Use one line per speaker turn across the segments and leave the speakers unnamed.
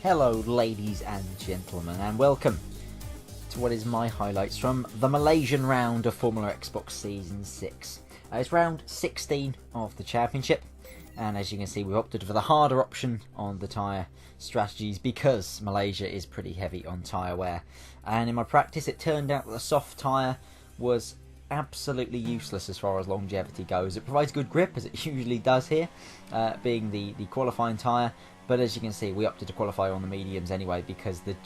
Hello ladies and gentlemen, and welcome to what is my highlights from the Malaysian round of Formula Xbox Season 6. It's round 16 of the championship, and as you can see we've opted for the harder option on the tyre strategies because Malaysia is pretty heavy on tyre wear. And in my practice it turned out that the soft tyre was absolutely useless as far as longevity goes. It provides good grip, as it usually does here, being the qualifying tyre. But as you can see, we opted to qualify on the mediums anyway because it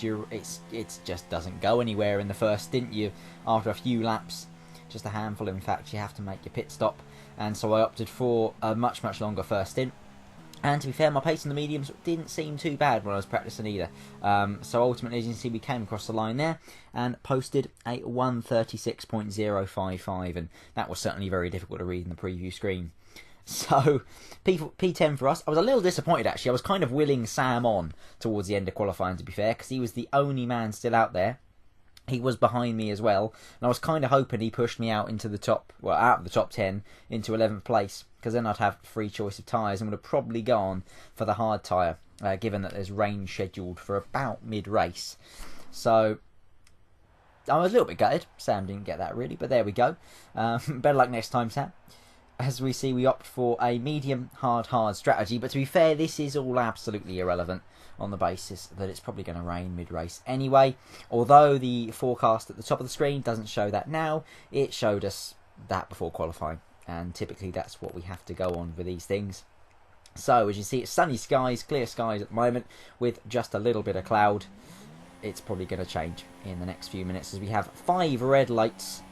just doesn't go anywhere in the first stint. After a few laps, just a handful in fact, you have to make your pit stop. And so I opted for a much longer first stint. And to be fair, my pace on the mediums didn't seem too bad when I was practicing either. So ultimately, as you can see, we came across the line there and posted a 1:36.055, and that was certainly very difficult to read in the preview screen. So, P10 for us. I was a little disappointed actually. I was kind of willing Sam on towards the end of qualifying, to be fair, because he was the only man still out there. He was behind me as well, and I was kind of hoping he pushed me out into the top, well, out of the top 10 into 11th place, because then I'd have free choice of tyres and would have probably gone for the hard tyre, given that there's rain scheduled for about mid-race. So I was a little bit gutted. Sam didn't get that really, but there we go. Better luck next time, Sam. As we see, we opt for a medium hard strategy, but to be fair, this is all absolutely irrelevant on the basis that it's probably going to rain mid-race anyway. Although the forecast at the top of the screen doesn't show that now, it showed us that before qualifying, and typically that's what we have to go on for these things. So as you see, it's sunny skies, clear skies at the moment, with just a little bit of cloud. It's probably going to change in the next few minutes as we have 5 red lights.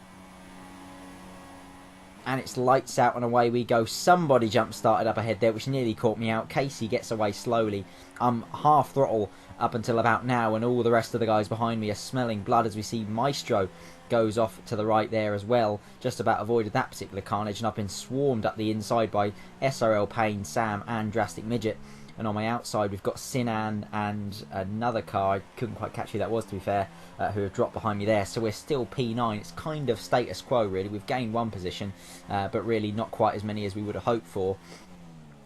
And it's lights out and away we go. Somebody jump started up ahead there, which nearly caught me out. Casey gets away slowly. I'm half throttle up until about now, and all the rest of the guys behind me are smelling blood as we see Maestro goes off to the right there as well. Just about avoided that particular carnage, and I've been swarmed up the inside by SRL Payne, Sam and Drastic Midget. And on my outside we've got Sinan and another car, I couldn't quite catch who that was to be fair, who have dropped behind me there. So we're still P9, it's kind of status quo really. We've gained one position, but really not quite as many as we would have hoped for.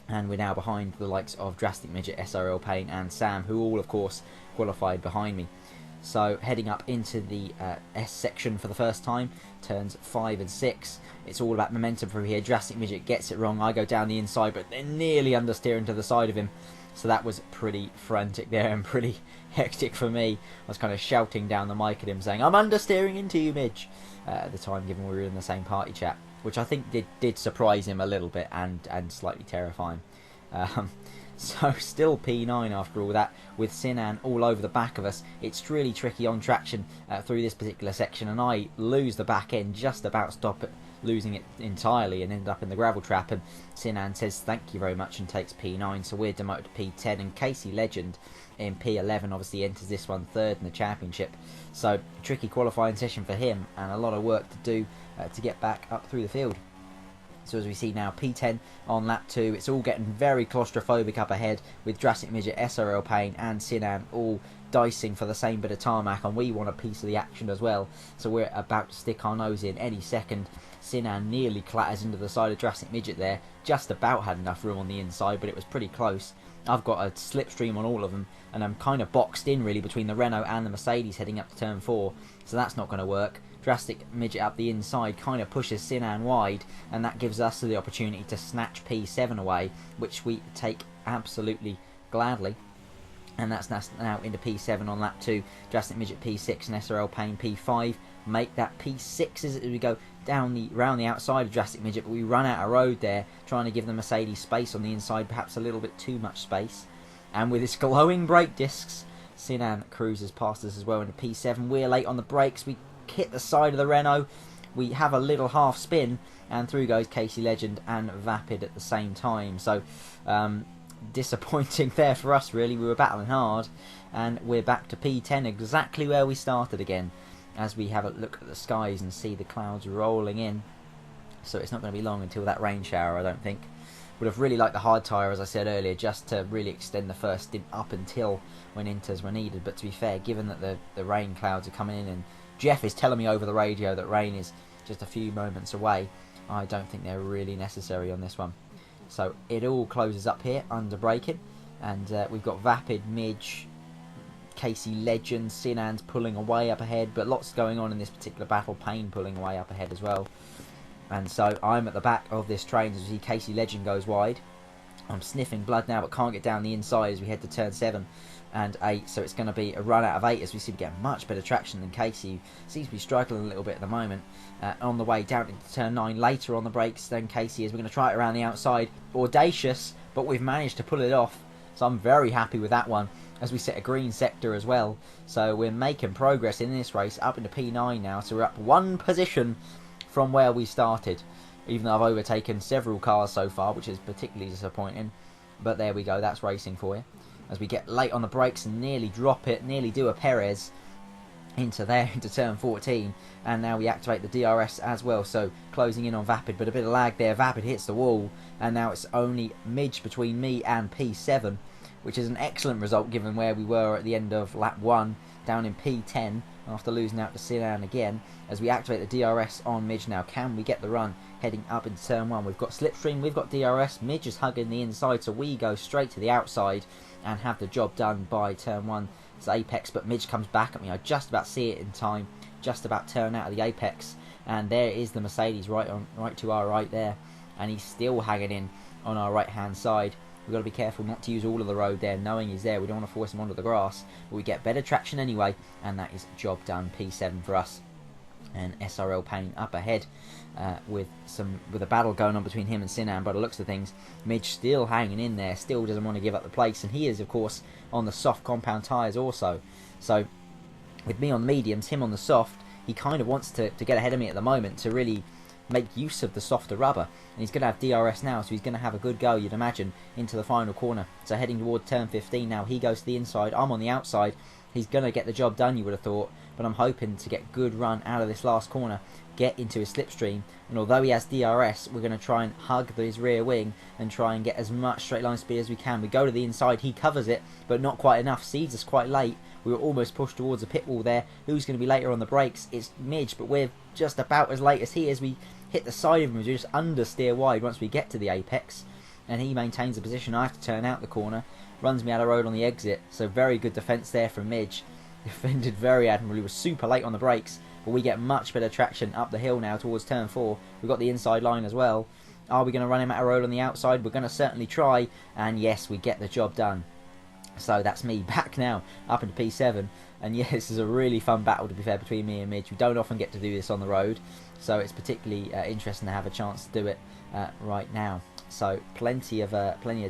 And we're now behind the likes of Drastic Midget, SRL Payne and Sam, who all of course qualified behind me. So heading up into the S section for the first time, turns 5 and 6. It's all about momentum from here. Drastic Midget gets it wrong. I go down the inside, but they're nearly understeering to the side of him. So that was pretty frantic there and pretty hectic for me. I was kind of shouting down the mic at him saying, "I'm understeering into you, Midge," at the time, given we were in the same party chat, which I think did surprise him a little bit and slightly terrify him. So still P9 after all that, with Sinan all over the back of us. It's really tricky on traction through this particular section, and I lose the back end, just about stop it, losing it entirely, and end up in the gravel trap. And Sinan says thank you very much and takes P9, so we're demoted to P10, and Casey Legend in P11 obviously enters this one third in the championship. So tricky qualifying session for him, and a lot of work to do to get back up through the field. So as we see now, P10 on lap 2, it's all getting very claustrophobic up ahead, with Drastic Midget, SRL Payne and Sinan all dicing for the same bit of tarmac, and we want a piece of the action as well. So we're about to stick our nose in any second. Sinan nearly clatters into the side of Drastic Midget there, just about had enough room on the inside, but it was pretty close. I've got a slipstream on all of them, and I'm kind of boxed in really between the Renault and the Mercedes heading up to turn 4, so that's not going to work. Drastic Midget up the inside kind of pushes Sinan wide, and that gives us the opportunity to snatch P7 away, which we take absolutely gladly. And that's now into P7 on lap 2. Drastic Midget P6 and SRL Payne P5 make that P6 as we go down round the outside of Drastic Midget, but we run out of road there, trying to give the Mercedes space on the inside, perhaps a little bit too much space. And with its glowing brake discs, Sinan cruises past us as well into P7. We're late on the brakes. We hit the side of the Renault, we have a little half spin, and through goes Casey Legend and Vapid at the same time. So disappointing there for us really. We were battling hard, and we're back to P10, exactly where we started again, as we have a look at the skies and see the clouds rolling in. So it's not going to be long until that rain shower, I don't think. Would have really liked the hard tyre, as I said earlier, just to really extend the first stint up until when inters were needed. But to be fair, given that the rain clouds are coming in, and Jeff is telling me over the radio that rain is just a few moments away, I don't think they're really necessary on this one. So it all closes up here under braking, and we've got Vapid, Midge, Casey Legend, Sinan's pulling away up ahead, but lots going on in this particular battle. Payne pulling away up ahead as well. And so I'm at the back of this train as you see Casey Legend goes wide. I'm sniffing blood now, but can't get down the inside as we head to turn 7 and 8. So it's going to be a run out of 8 as we seem to get much better traction than Casey. Seems to be struggling a little bit at the moment. On the way down into turn 9 later on the brakes than Casey is. We're going to try it around the outside. Audacious, but we've managed to pull it off. So I'm very happy with that one as we set a green sector as well. So we're making progress in this race up into P9 now. So we're up 1 position from where we started. Even though I've overtaken several cars so far, which is particularly disappointing. But there we go, that's racing for you. As we get late on the brakes and nearly drop it, nearly do a Perez into turn 14. And now we activate the DRS as well, so closing in on Vapid, but a bit of lag there. Vapid hits the wall, and now it's only midge between me and P7, which is an excellent result given where we were at the end of lap 1, down in P10, after losing out to Sinan again. As we activate the DRS on Midge now, can we get the run heading up into turn 1? We've got slipstream, we've got DRS, Midge is hugging the inside, so we go straight to the outside and have the job done by turn 1 to apex. But Midge comes back at me, I just about see it in time, just about turn out of the apex, and there is the Mercedes right to our right there, and he's still hanging in on our right hand side. We've got to be careful not to use all of the road there, knowing he's there. We don't want to force him onto the grass, but we get better traction anyway, and that is job done. P7 for us. And SRL Payne up ahead with a battle going on between him and Sinan. By the looks of things, Midge still hanging in there, still doesn't want to give up the place, and he is of course on the soft compound tyres also. So with me on the mediums, him on the soft, he kind of wants to get ahead of me at the moment to really make use of the softer rubber, and he's going to have DRS now, so he's going to have a good go, you'd imagine, into the final corner. So heading toward turn 15 now, he goes to the inside, I'm on the outside. He's going to get the job done, you would have thought, but I'm hoping to get good run out of this last corner, get into his slipstream, and although he has DRS, we're going to try and hug his rear wing and try and get as much straight line speed as we can. We go to the inside, he covers it, but not quite enough, sees us quite late. We were almost pushed towards a pit wall there. Who's going to be later on the brakes? It's Midge, but we're just about as late as he is. We hit the side of him, we just understeer wide once we get to the apex, and he maintains the position. I have to turn out the corner, runs me out of road on the exit, so very good defence there from Midge. Defended very admirably, was super late on the brakes, but we get much better traction up the hill now towards turn 4. We've got the inside line as well. Are we going to run him out of road on the outside? We're going to certainly try, and yes, we get the job done. So that's me back now up into P7, and yeah, this is a really fun battle to be fair between me and Midge. We don't often get to do this on the road, so it's particularly interesting to have a chance to do it right now. So plenty of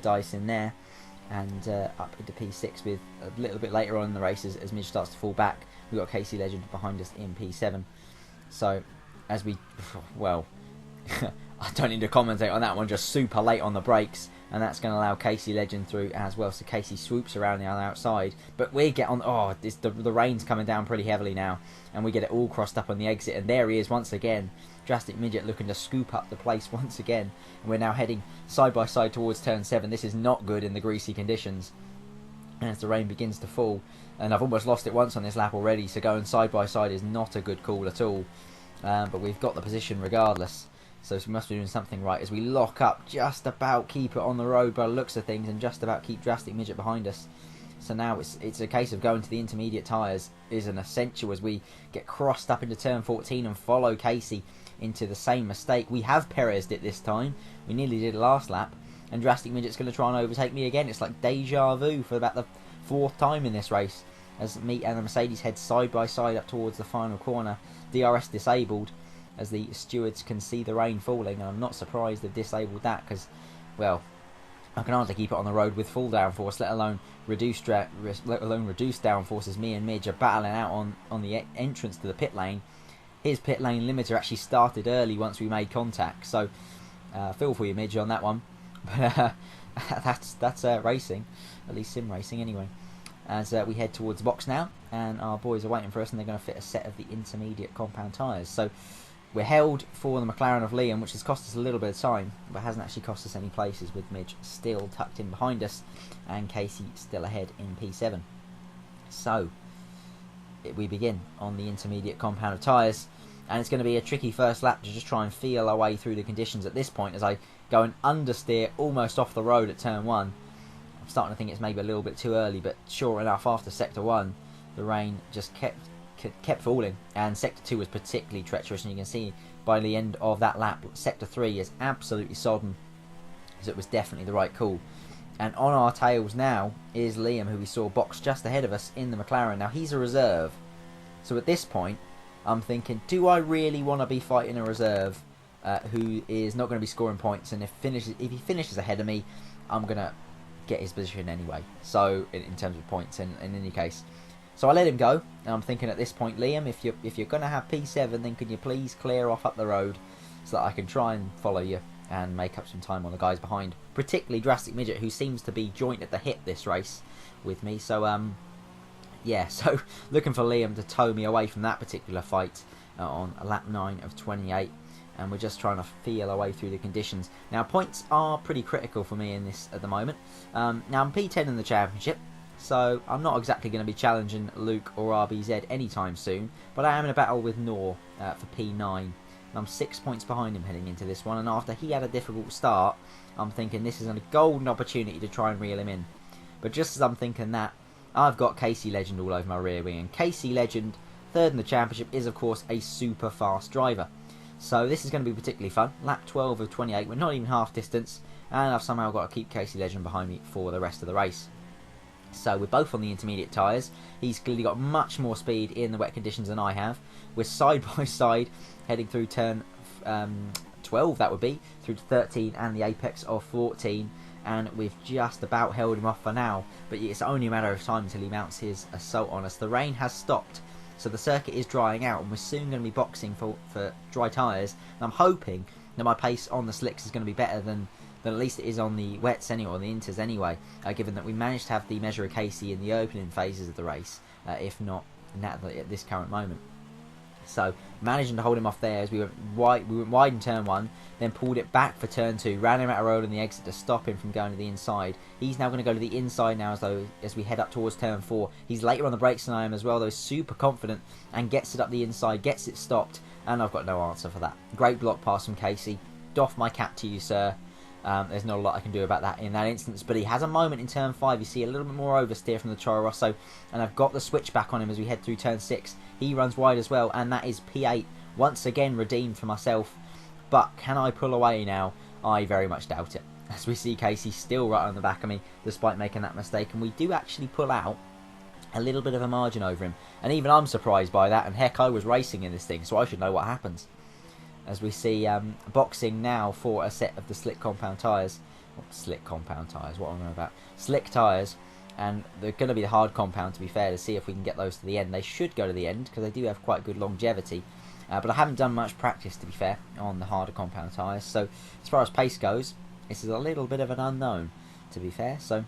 dice in there, and up into P6 with a little bit later on in the races as Midge starts to fall back. We've got Casey Legend behind us in P7. So as we, well, I don't need to commentate on that one, just super late on the brakes, and that's going to allow Casey Legend through as well. So Casey swoops around the outside, but we get on, the rain's coming down pretty heavily now, and we get it all crossed up on the exit, and there he is once again, Drastic Midget looking to scoop up the place once again. And we're now heading side by side towards turn 7. This is not good in the greasy conditions, and as the rain begins to fall, and I've almost lost it once on this lap already, so going side by side is not a good call at all, but we've got the position regardless. So we must be doing something right as we lock up, just about keep it on the road by the looks of things, and just about keep Drastic Midget behind us. So now it's a case of going to the intermediate tyres is an essential as we get crossed up into turn 14 and follow Casey into the same mistake. We have Perez'd it this time, we nearly did last lap, and Drastic Midget's going to try and overtake me again. It's like deja vu for about the 4th time in this race as me and the Mercedes head side by side up towards the final corner. DRS disabled as the stewards can see the rain falling, and I'm not surprised they've disabled that because, well, I can hardly keep it on the road with full downforce, let alone reduced downforce as me and Midge are battling out on the entrance to the pit lane. His pit lane limiter actually started early once we made contact, so feel for you, Midge, on that one. But that's racing, at least sim racing anyway. As we head towards the box now, and our boys are waiting for us, and they're going to fit a set of the intermediate compound tyres. So we're held for the McLaren of Liam, which has cost us a little bit of time, but hasn't actually cost us any places, with Midge still tucked in behind us and Casey still ahead in P7. So we begin on the intermediate compound of tyres, and it's going to be a tricky first lap to just try and feel our way through the conditions at this point as I go and understeer almost off the road at turn 1. I'm starting to think it's maybe a little bit too early, but sure enough, after Sector 1, the rain just kept falling, and Sector 2 was particularly treacherous, and you can see by the end of that lap, Sector 3 is absolutely sodden, so it was definitely the right call. And on our tails now is Liam, who we saw box just ahead of us in the McLaren. Now, he's a reserve, so at this point, I'm thinking, do I really want to be fighting a reserve who is not going to be scoring points, and if he finishes ahead of me, I'm going to get his position anyway, so in terms of points in any case. So I let him go, and I'm thinking at this point, Liam, if you're going to have P7, then can you please clear off up the road so that I can try and follow you and make up some time on the guys behind, particularly Drastic Midget, who seems to be joint at the hip this race with me. So yeah, so looking for Liam to tow me away from that particular fight on lap 9 of 28, and we're just trying to feel our way through the conditions. Now, points are pretty critical for me in this at the moment. Now, I'm P10 in the championship, so I'm not exactly going to be challenging Luke or RBZ anytime soon, but I am in a battle with Nor for P9. I'm 6 points behind him heading into this one, and after he had a difficult start, I'm thinking this is a golden opportunity to try and reel him in. But just as I'm thinking that, I've got Casey Legend all over my rear wing, and Casey Legend, third in the championship, is of course a super fast driver. So this is going to be particularly fun. Lap 12 of 28, we're not even half distance, and I've somehow got to keep Casey Legend behind me for the rest of the race. So we're both on the intermediate tyres. He's clearly got much more speed in the wet conditions than I have. We're side by side heading through turn 12, that would be, through to 13 and the apex of 14, and we've just about held him off for now, but it's only a matter of time until he mounts his assault on us. The rain has stopped, so the circuit is drying out, and we're soon going to be boxing for dry tyres, and I'm hoping that my pace on the slicks is going to be better than at least it is on the wets anyway, or the inters anyway, given that we managed to have the measure of Casey in the opening phases of the race, if not at this current moment. So managing to hold him off there as we went wide in turn 1, then pulled it back for turn 2, ran him out of road on the exit to stop him from going to the inside. He's now going to go to the inside now as we head up towards turn 4. He's later on the brakes than I am as well, though, super confident, and gets it up the inside, gets it stopped, and I've got no answer for that. Great block pass from Casey. Doff my cap to you, sir. There's not a lot I can do about that in that instance, but he has a moment in turn 5. You see a little bit more oversteer from the Toro Rosso, and I've got the switch back on him as we head through turn 6. He runs wide as well, and that is P8 once again redeemed for myself. But can I pull away now? I very much doubt it, as we see Casey still right on the back of me despite making that mistake, and we do actually pull out a little bit of a margin over him, and even I'm surprised by that, and heck, I was racing in this thing, so I should know what happens. As we see boxing now for a set of the slick compound tyres. Slick compound tyres, what am I about? Slick tyres, and they're going to be the hard compound, to be fair, to see if we can get those to the end. They should go to the end because they do have quite good longevity, but I haven't done much practice, to be fair, on the harder compound tyres. So as far as pace goes, this is a little bit of an unknown, to be fair. So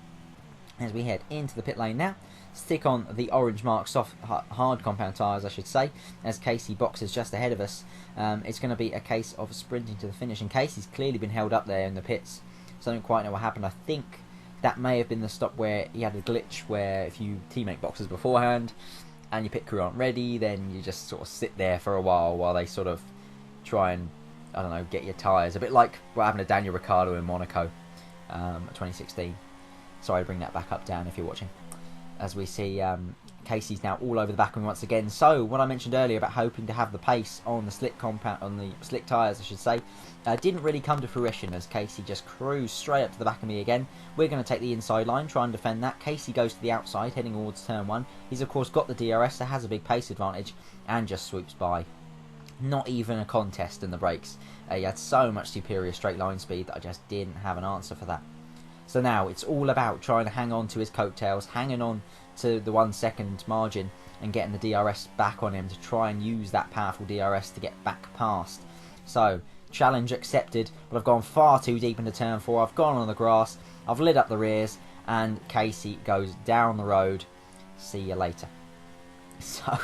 as we head into the pit lane now, stick on the orange mark hard compound tyres, I should say, as Casey boxes just ahead of us. It's going to be a case of sprinting to the finish, and Casey's clearly been held up there in the pits, so I don't quite know what happened. I think that may have been the stop where he had a glitch where if you teammate boxes beforehand and your pit crew aren't ready, then you just sort of sit there for a while they sort of try and, I don't know, get your tyres. A bit like what happened to Daniel Ricciardo in Monaco 2016. Sorry to bring that back up, Dan, if you're watching. As we see Casey's now all over the back of me once again. So what I mentioned earlier about hoping to have the pace on the slick compound, on the slick tyres, I should say, didn't really come to fruition as Casey just cruised straight up to the back of me again. We're going to take the inside line, try and defend that. Casey goes to the outside, heading towards turn 1. He's of course got the DRS, so has a big pace advantage, and just swoops by. Not even a contest in the brakes. He had so much superior straight line speed that I just didn't have an answer for that. So now it's all about trying to hang on to his coattails, hanging on to the 1 second margin and getting the DRS back on him to try and use that powerful DRS to get back past. So, challenge accepted, but I've gone far too deep into turn 4. I've gone on the grass, I've lit up the rears, and Casey goes down the road. See you later. So,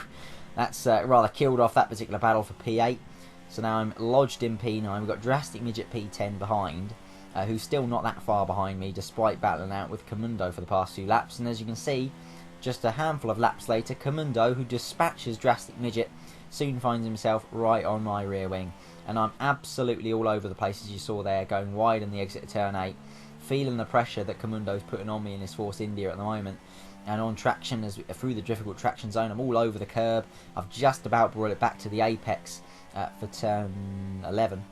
that's rather killed off that particular battle for P8. So now I'm lodged in P9. We've got Drastic Midget P10 behind, who's still not that far behind me despite battling out with Kahmundo for the past few laps. And as you can see, just a handful of laps later, Kahmundo, who dispatches Drastic Midget, soon finds himself right on my rear wing. And I'm absolutely all over the place, as you saw there, going wide on the exit of turn 8, feeling the pressure that Kahmundo's putting on me in his Force India at the moment. And on traction, through the difficult traction zone, I'm all over the curb. I've just about brought it back to the apex for turn 11.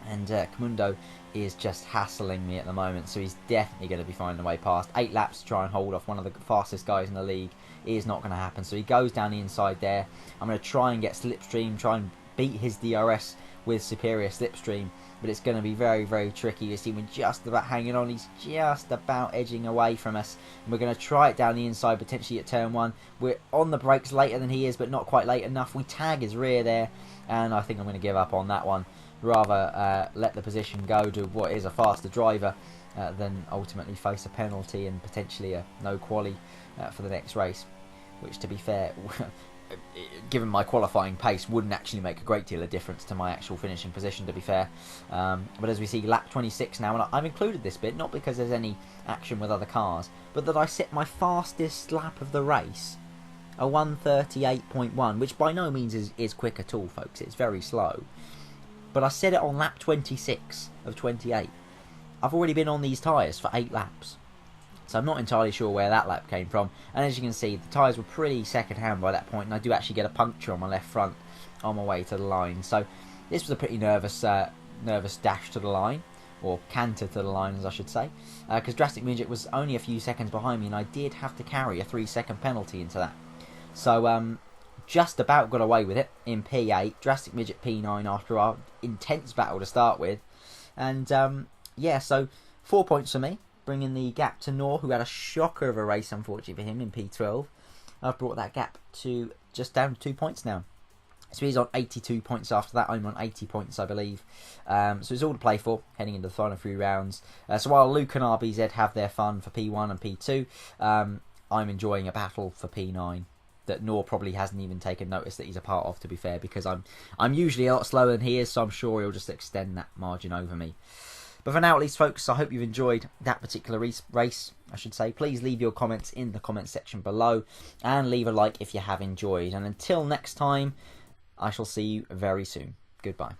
And Kahmundo is just hassling me at the moment, so he's definitely going to be finding a way past. 8 laps to try and hold off one of the fastest guys in the league is not going to happen. So he goes down the inside there. I'm going to try and get slipstream, try and beat his DRS with superior slipstream, but it's going to be very, very tricky. You see, we're just about hanging on. He's just about edging away from us, and we're going to try it down the inside, potentially at turn 1. We're on the brakes later than he is, but not quite late enough. We tag his rear there, and I think I'm going to give up on that one. Rather let the position go to what is a faster driver than ultimately face a penalty and potentially a no quali for the next race, which, to be fair, given my qualifying pace, wouldn't actually make a great deal of difference to my actual finishing position, to be fair. But as we see, lap 26 now, and I've included this bit not because there's any action with other cars, but that I set my fastest lap of the race, a 1:38.1, which by no means is quick at all, folks. It's very slow. But I set it on lap 26 of 28. I've already been on these tyres for 8 laps. So I'm not entirely sure where that lap came from. And as you can see, the tyres were pretty second-hand by that point, and I do actually get a puncture on my left front on my way to the line. So this was a pretty nervous dash to the line, or canter to the line, as I should say, because Drastic Midget was only a few seconds behind me, and I did have to carry a 3-second penalty into that. So just about got away with it in P8, Drastic Midget P9 after our intense battle to start with. And yeah, so 4 points for me, bringing the gap to Noor, who had a shocker of a race, unfortunately for him, in P12. I've brought that gap to just down to 2 points now. So he's on 82 points after that. I'm on 80 points, I believe. So it's all to play for, heading into the final 3 rounds. So while Luke and RBZ have their fun for P1 and P2, I'm enjoying a battle for P9 that Noor probably hasn't even taken notice that he's a part of, to be fair, because I'm usually a lot slower than he is, so I'm sure he'll just extend that margin over me. But for now, at least, folks, I hope you've enjoyed that particular race, I should say. Please leave your comments in the comment section below, and leave a like if you have enjoyed. And until next time, I shall see you very soon. Goodbye.